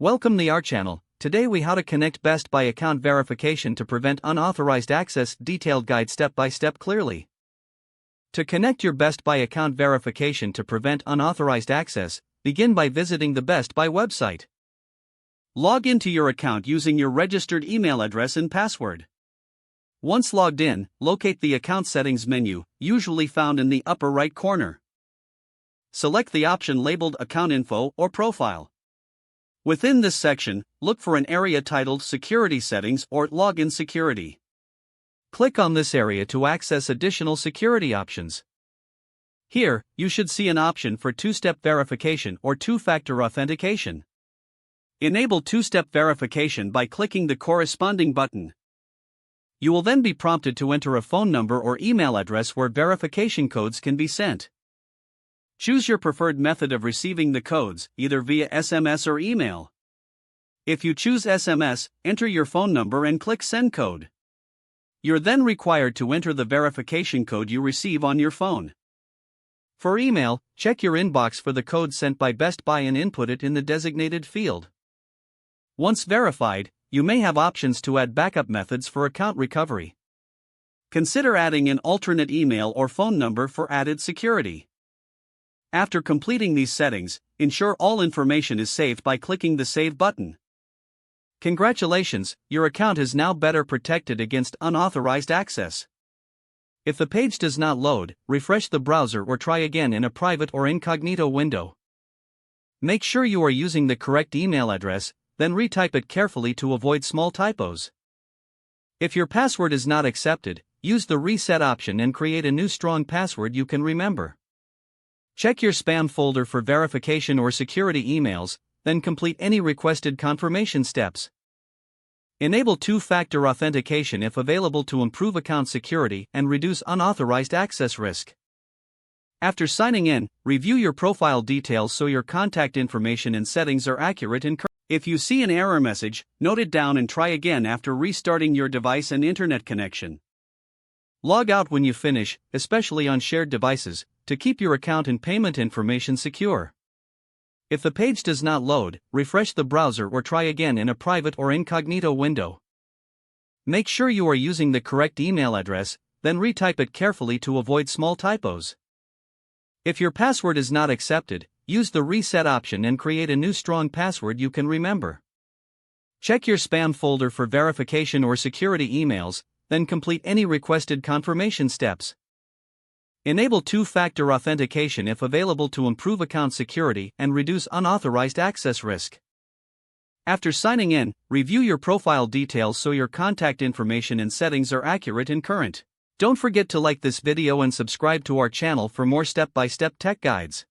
Welcome to our channel. Today we how to connect Best Buy account verification to prevent unauthorized access. Detailed guide step by step clearly. To connect your Best Buy account verification to prevent unauthorized access, begin by visiting the Best Buy website. Log into your account using your registered email address and password. Once logged in, locate the account settings menu, usually found in the upper right corner. Select the option labeled Account Info or Profile. Within this section, look for an area titled Security Settings or Login Security. Click on this area to access additional security options. Here, you should see an option for two-step verification or two-factor authentication. Enable two-step verification by clicking the corresponding button. You will then be prompted to enter a phone number or email address where verification codes can be sent. Choose your preferred method of receiving the codes, either via SMS or email. If you choose SMS, enter your phone number and click Send Code. You're then required to enter the verification code you receive on your phone. For email, check your inbox for the code sent by Best Buy and input it in the designated field. Once verified, you may have options to add backup methods for account recovery. Consider adding an alternate email or phone number for added security. After completing these settings, ensure all information is saved by clicking the Save button. Congratulations, your account is now better protected against unauthorized access. If the page does not load, refresh the browser or try again in a private or incognito window. Make sure you are using the correct email address, then retype it carefully to avoid small typos. If your password is not accepted, use the reset option and create a new strong password you can remember. Check your spam folder for verification or security emails, then complete any requested confirmation steps. Enable two-factor authentication if available to improve account security and reduce unauthorized access risk. After signing in, review your profile details so your contact information and settings are accurate and correct. If you see an error message, note it down and try again after restarting your device and internet connection. Log out when you finish, especially on shared devices, to keep your account and payment information secure. If the page does not load, refresh the browser or try again in a private or incognito window. Make sure you are using the correct email address, then retype it carefully to avoid small typos. If your password is not accepted, use the reset option and create a new strong password you can remember. Check your spam folder for verification or security emails, then complete any requested confirmation steps. Enable two-factor authentication if available to improve account security and reduce unauthorized access risk. After signing in, review your profile details so your contact information and settings are accurate and current. Don't forget to like this video and subscribe to our channel for more step-by-step tech guides.